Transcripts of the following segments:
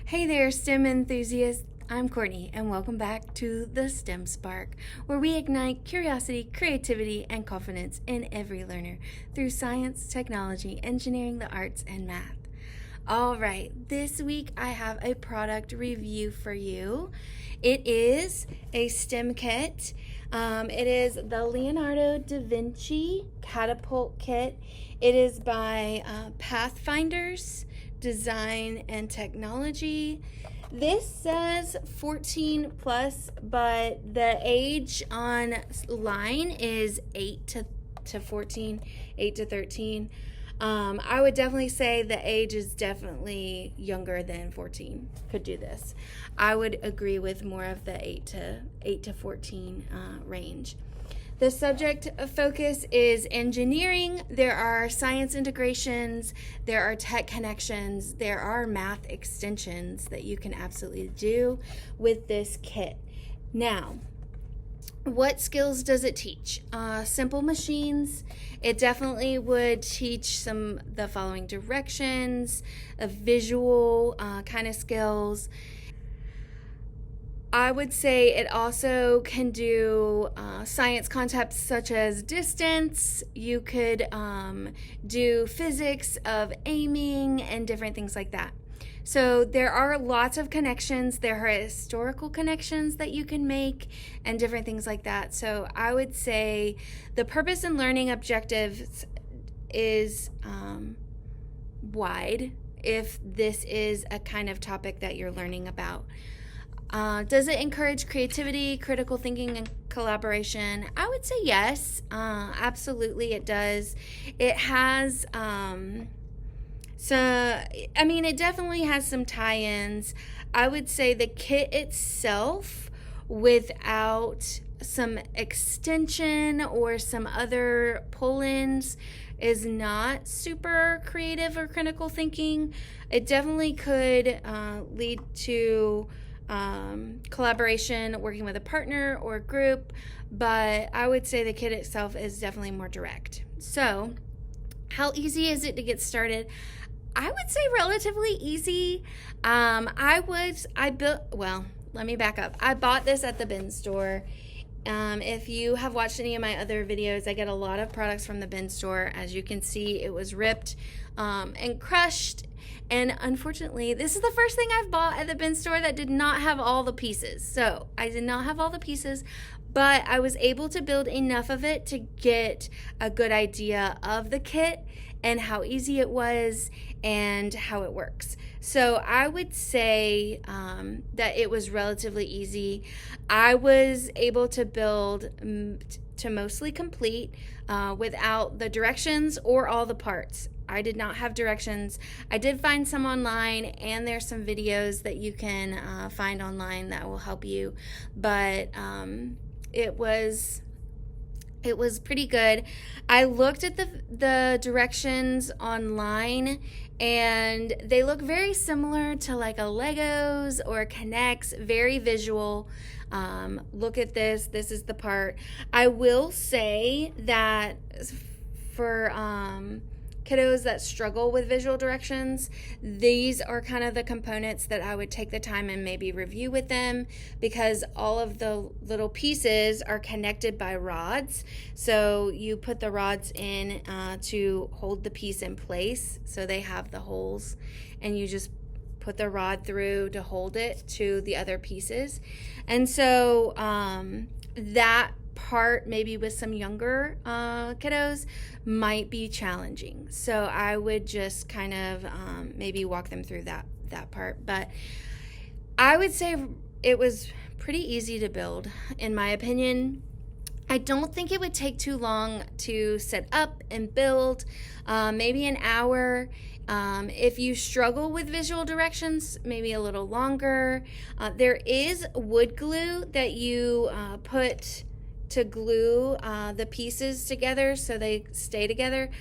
Hey there, STEM enthusiasts. I'm Courtney, and welcome back to the STEM Spark, where we ignite curiosity, creativity, and confidence in every learner through science, technology, engineering, the arts, and math. All right, this week I have a product review for you. It is a STEM kit. It is the Leonardo da Vinci Catapult kit. It is by Pathfinders Design and Technology. This says 14 plus, but the age online is 8 to 14, 8 to 13. I would definitely say the age is definitely younger than 14 could do this. I would agree with more of the 8 to 14 range. The subject of focus is engineering. There are science integrations, there are tech connections, there are math extensions that you can absolutely do with this kit. Now, what skills does it teach? Simple machines. It definitely would teach the following directions, visual kind of skills. I would say it also can do science concepts such as distance. You could do physics of aiming and different things like that. So there are lots of connections. There are historical connections that you can make and different things like that. So I would say the purpose and learning objectives is wide if this is a kind of topic that you're learning about. Does it encourage creativity, critical thinking, and collaboration? I would say yes. Absolutely it does. It has it definitely has some tie-ins. I would say the kit itself, without some extension or some other pull-ins, is not super creative or critical thinking. It definitely could lead to collaboration, working with a partner or a group, but I would say the kit itself is definitely more direct. So, how easy is it to get started? I would say relatively easy. Let me back up. I bought this at the bin store. If you have watched any of my other videos, I get a lot of products from the bin store. As you can see, it was ripped and crushed. And unfortunately, this is the first thing I've bought at the bin store that did not have all the pieces. So I did not have all the pieces, but I was able to build enough of it to get a good idea of the kit and how easy it was and how it works. So I would say that it was relatively easy. I was able to build to mostly complete without the directions or all the parts. I did not have directions. I did find some online, and there's some videos that you can find online that will help you, but it was pretty good. I looked at the directions online, and they look very similar to like a Legos or Connects, very visual. Look at this. This is the part. I will say that for kiddos that struggle with visual directions, these are kind of the components that I would take the time and maybe review with them, because all of the little pieces are connected by rods. So you put the rods in to hold the piece in place, so they have the holes, and you just put the rod through to hold it to the other pieces. And so that part, maybe with some younger kiddos, might be challenging. So I would just kind of maybe walk them through that part. But I would say it was pretty easy to build, in my opinion. I don't think it would take too long to set up and build, maybe an hour. If you struggle with visual directions, maybe a little longer. There is wood glue that you put to glue the pieces together so they stay together.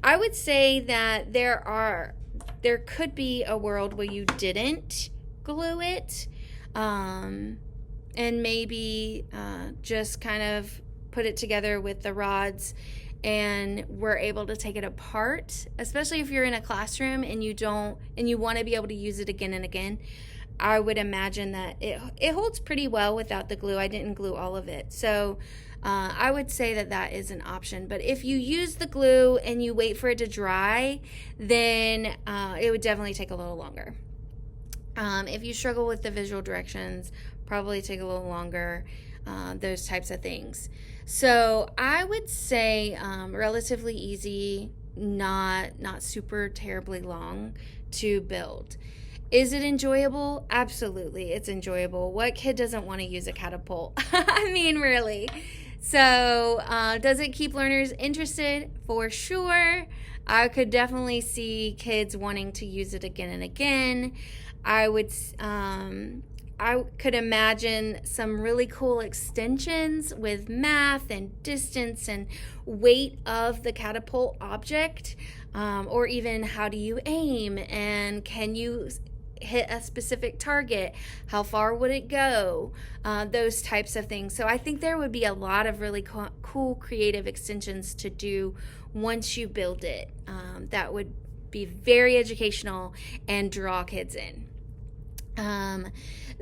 I would say that there could be a world where you didn't glue it, and maybe just kind of put it together with the rods and we're able to take it apart, especially if you're in a classroom and you want to be able to use it again and again. I would imagine that it holds pretty well without the glue. I didn't glue all of it. So I would say that that is an option. But if you use the glue and you wait for it to dry, then it would definitely take a little longer. If you struggle with the visual directions, probably take a little longer, those types of things. So I would say relatively easy, not super terribly long to build. Is it enjoyable? Absolutely, it's enjoyable. What kid doesn't want to use a catapult? I mean, really. So does it keep learners interested? For sure. I could definitely see kids wanting to use it again and again. I could imagine some really cool extensions with math and distance and weight of the catapult object, or even how do you aim and can you hit a specific target, how far would it go, those types of things. So I think there would be a lot of really cool creative extensions to do once you build it, that would be very educational and draw kids in.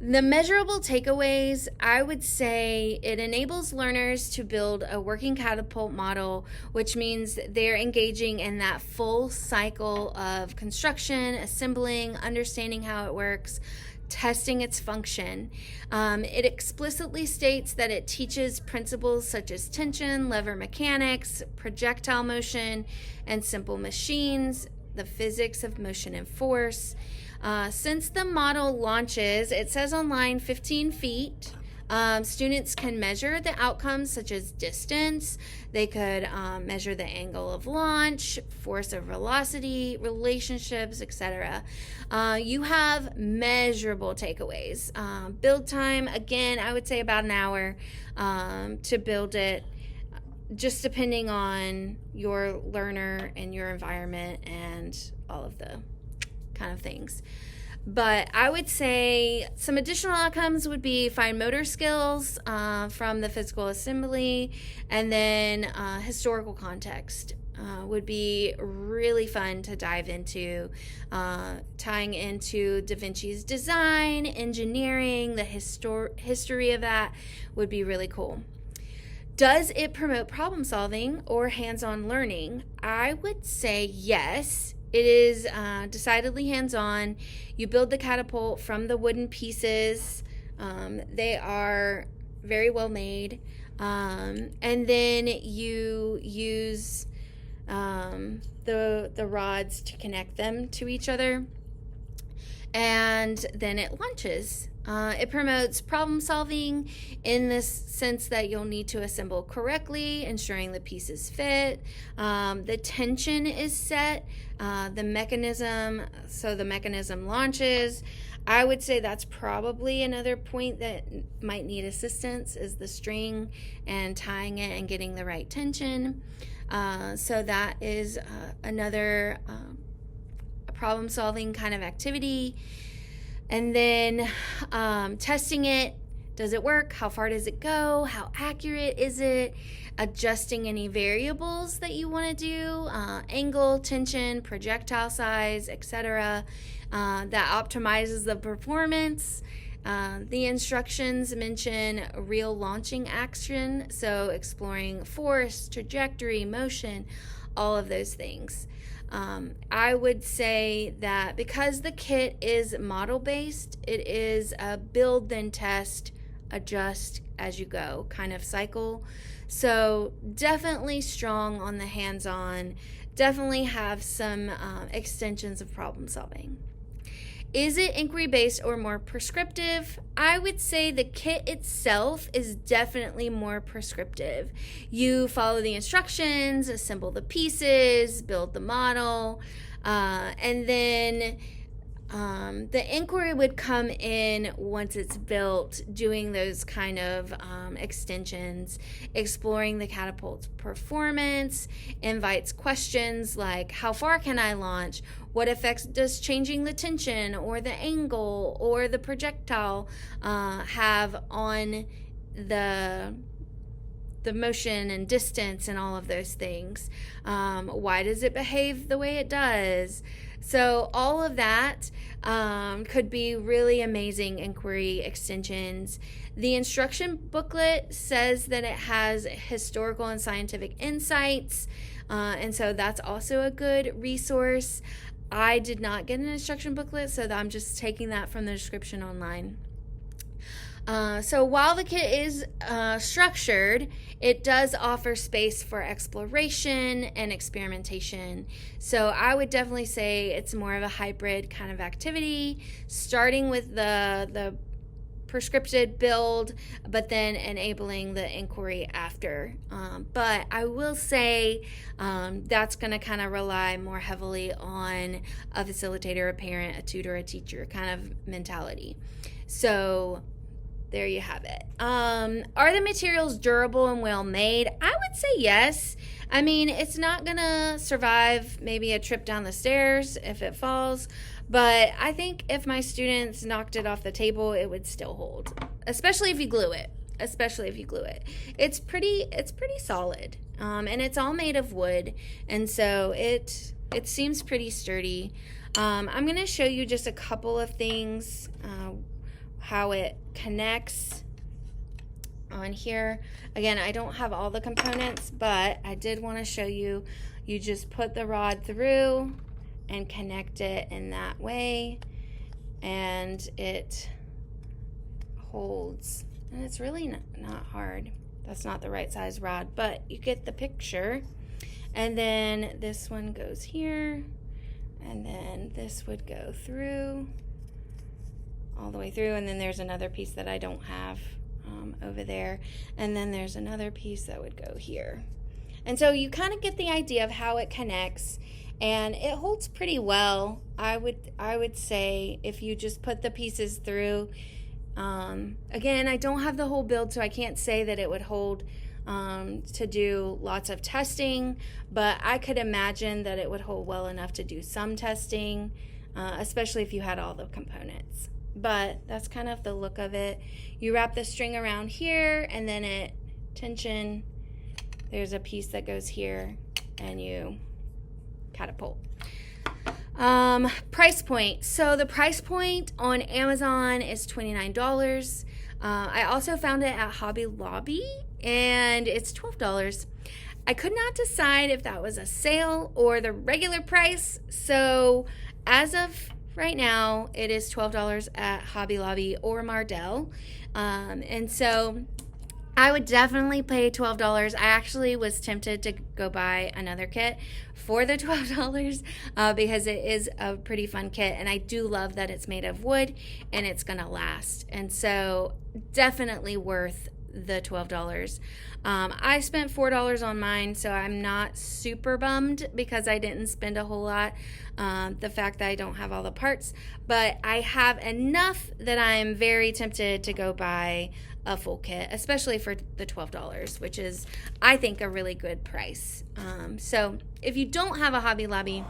The measurable takeaways, I would say it enables learners to build a working catapult model, which means they're engaging in that full cycle of construction, assembling, understanding how it works, testing its function. It explicitly states that it teaches principles such as tension, lever mechanics, projectile motion, and simple machines, the physics of motion and force. Since the model launches, it says on line 15 feet. Students can measure the outcomes such as distance. They could measure the angle of launch, force of velocity, relationships, etc. You have measurable takeaways. Build time, again, I would say about an hour to build it, just depending on your learner and your environment and all of the kind of things. But I would say some additional outcomes would be fine motor skills from the physical assembly, and then historical context would be really fun to dive into, tying into Da Vinci's design, engineering, the history of that would be really cool. Does it promote problem solving or hands-on learning? I would say yes. It is decidedly hands-on. You build the catapult from the wooden pieces. They are very well made. And then you use the rods to connect them to each other. And then it launches. It promotes problem solving in this sense that you'll need to assemble correctly, ensuring the pieces fit. The tension is set. The mechanism launches. I would say that's probably another point that might need assistance, is the string and tying it and getting the right tension. So that is another problem solving kind of activity. And then testing it. Does it work? How far does it go? How accurate is it? Adjusting any variables that you want to do, angle, tension, projectile size, etc. That optimizes the performance. The instructions mention real launching action, so exploring force, trajectory, motion, all of those things. I would say that because the kit is model-based, it is a build, then test, adjust as you go kind of cycle. So definitely strong on the hands-on, definitely have some extensions of problem solving. Is it inquiry-based or more prescriptive? I would say the kit itself is definitely more prescriptive. You follow the instructions, assemble the pieces, build the model, and then the inquiry would come in once it's built, doing those kind of extensions, exploring the catapult's performance, invites questions like, how far can I launch? What effects does changing the tension or the angle or the projectile have on the motion and distance and all of those things? Why does it behave the way it does? So all of that could be really amazing inquiry extensions. The instruction booklet says that it has historical and scientific insights, and so that's also a good resource. I did not get an instruction booklet, so I'm just taking that from the description online. So while the kit is structured, it does offer space for exploration and experimentation. So I would definitely say it's more of a hybrid kind of activity, starting with the prescripted build, but then enabling the inquiry after. But I will say that's going to kind of rely more heavily on a facilitator, a parent, a tutor, a teacher kind of mentality. So there you have it. Are the materials durable and well made? I would say yes. I mean, it's not going to survive maybe a trip down the stairs if it falls, but I think if my students knocked it off the table, it would still hold, especially if you glue it. It's pretty solid, and it's all made of wood, and so it seems pretty sturdy. I'm going to show you just a couple of things, how it connects on here. Again, I don't have all the components, but I did want to show you. You just put the rod through and connect it in that way, and it holds, and it's really not hard. That's not the right size rod, but you get the picture. And then this one goes here, and then this would go through all the way through, and then there's another piece that I don't have over there, and then there's another piece that would go here. And so you kind of get the idea of how it connects, and it holds pretty well. I would say if you just put the pieces through. Again, I don't have the whole build, so I can't say that it would hold to do lots of testing, but I could imagine that it would hold well enough to do some testing, especially if you had all the components. But that's kind of the look of it. You wrap the string around here, and then at tension, there's a piece that goes here, and you catapult. Price point. So the price point on Amazon is $29. I also found it at Hobby Lobby, and it's $12. I could not decide if that was a sale or the regular price, so as of right now, it is $12 at Hobby Lobby or Mardell. And so I would definitely pay $12. I actually was tempted to go buy another kit for the $12 because it is a pretty fun kit, and I do love that it's made of wood and it's going to last. And so definitely worth the $12. I spent $4 on mine, so I'm not super bummed because I didn't spend a whole lot. The fact that I don't have all the parts, but I have enough that I'm very tempted to go buy a full kit, especially for the $12, which is, I think, a really good price. So if you don't have a Hobby Lobby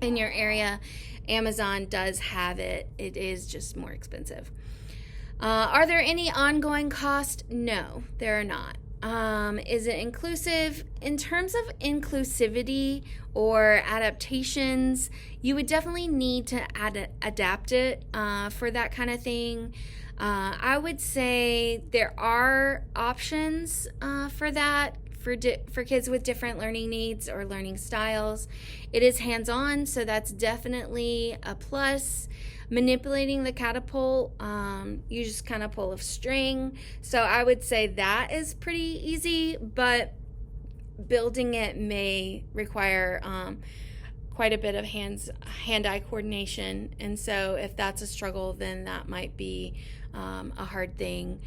in your area, Amazon does have it. It is just more expensive. Are there any ongoing costs? No, there are not. Is it inclusive? In terms of inclusivity or adaptations, you would definitely need to adapt it for that kind of thing. I would say there are options for that for kids with different learning needs or learning styles. It is hands-on, so that's definitely a plus. Manipulating the catapult, you just kind of pull a string. So I would say that is pretty easy, but building it may require quite a bit of hand-eye coordination. And so if that's a struggle, then that might be a hard thing.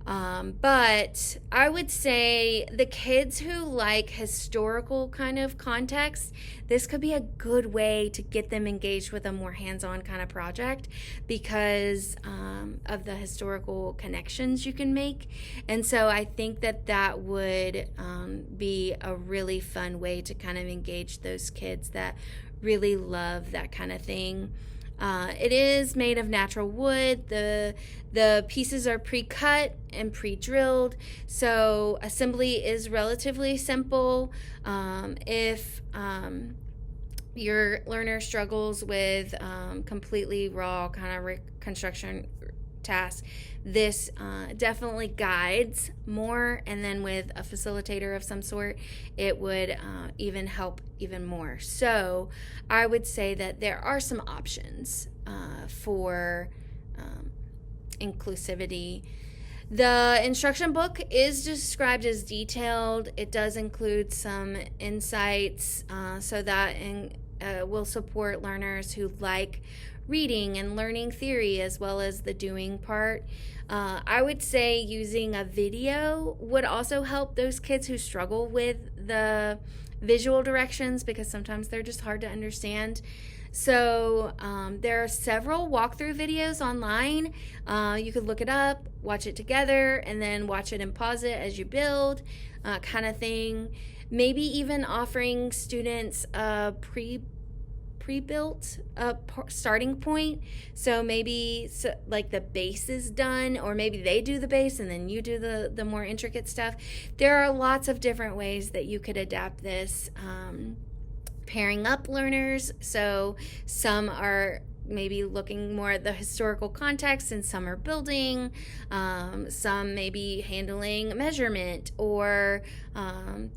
But I would say the kids who like historical kind of context, this could be a good way to get them engaged with a more hands-on kind of project because of the historical connections you can make. And so I think that would be a really fun way to kind of engage those kids that really love that kind of thing. It is made of natural wood. The pieces are pre-cut and pre-drilled, so assembly is relatively simple. If your learner struggles with completely raw kind of reconstruction tasks, this definitely guides more, and then with a facilitator of some sort, it would even help even more. So I would say that there are some options for inclusivity. The instruction book is described as detailed. It does include some insights so that will support learners who like reading and learning theory as well as the doing part. I would say using a video would also help those kids who struggle with the visual directions, because sometimes they're just hard to understand. So there are several walkthrough videos online. You could look it up, watch it together, and then watch it and pause it as you build, kind of thing. Maybe even offering students a pre-built starting point. So maybe like the base is done, or maybe they do the base and then you do the more intricate stuff. There are lots of different ways that you could adapt this. Pairing up learners, so some are maybe looking more at the historical context and some are building, some maybe handling measurement or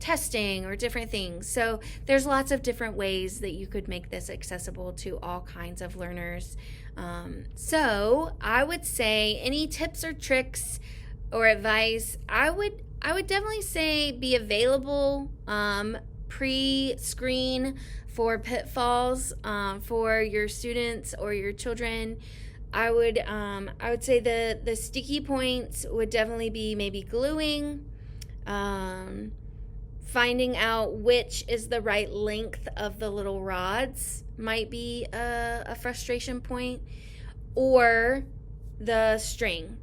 testing or different things. So there's lots of different ways that you could make this accessible to all kinds of learners. So I would say, any tips or tricks or advice, I would definitely say be available, pre-screen for pitfalls for your students or your children. I would say the sticky points would definitely be maybe gluing, finding out which is the right length of the little rods might be a frustration point, or the string.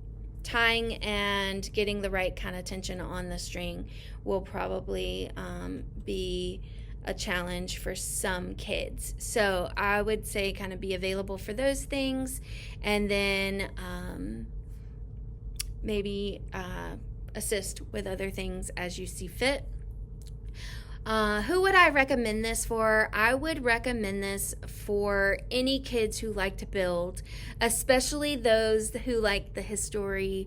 Tying and getting the right kind of tension on the string will probably be a challenge for some kids. So I would say kind of be available for those things, and then maybe assist with other things as you see fit. Who would I recommend this for? I would recommend this for any kids who like to build, especially those who like the historical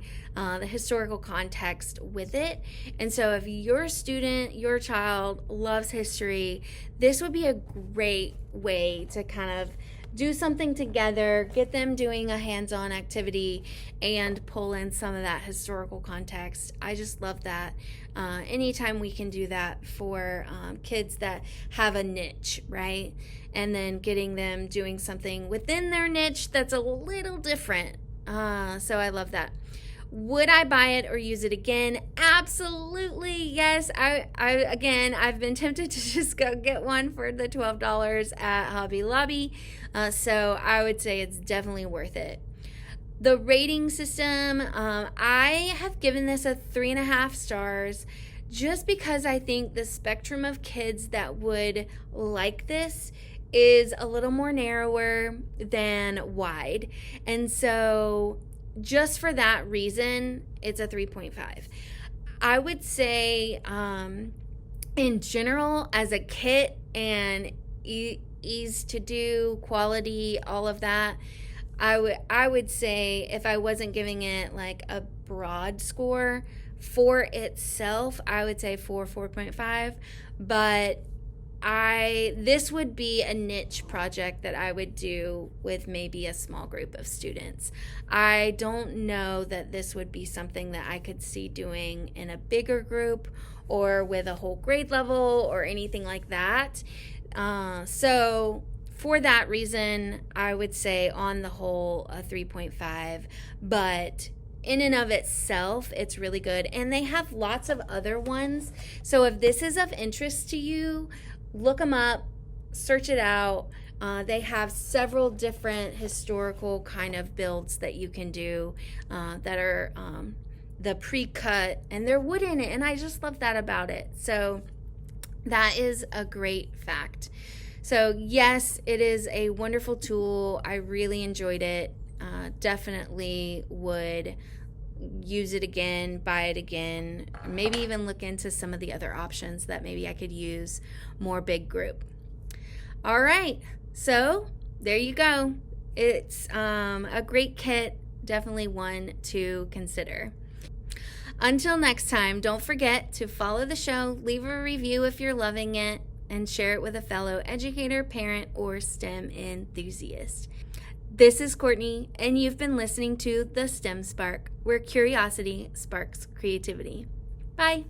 context with it. And so if your student, your child loves history, this would be a great way to kind of do something together, get them doing a hands-on activity, and pull in some of that historical context. I just love that. Anytime we can do that for kids that have a niche, right? And then getting them doing something within their niche that's a little different. So I love that. Would I buy it or use it again? Absolutely, yes. I've been tempted to just go get one for the $12 at Hobby Lobby. So I would say it's definitely worth it. The rating system, I have given this a 3.5 stars, just because I think the spectrum of kids that would like this is a little more narrower than wide. And so just for that reason, it's a 3.5. I would say in general, as a kit and ease to do, quality, all of that, I would say, if I wasn't giving it like a broad score for itself, I would say 4.5. But this would be a niche project that I would do with maybe a small group of students. I don't know that this would be something that I could see doing in a bigger group or with a whole grade level or anything like that. So for that reason, I would say on the whole a 3.5, but in and of itself, it's really good. And they have lots of other ones. So if this is of interest to you, look them up, search it out. They have several different historical kind of builds that you can do that are the pre-cut, and they're wood in it, and I just love that about it. So that is a great fact. So yes, it is a wonderful tool. I really enjoyed it. Definitely would use it again, buy it again, or maybe even look into some of the other options that maybe I could use more big group. All right, so there you go. It's a great kit, definitely one to consider. Until next time, don't forget to follow the show, leave a review if you're loving it, and share it with a fellow educator, parent, or STEM enthusiast. This is Courtney, and you've been listening to The STEM Spark, where curiosity sparks creativity. Bye.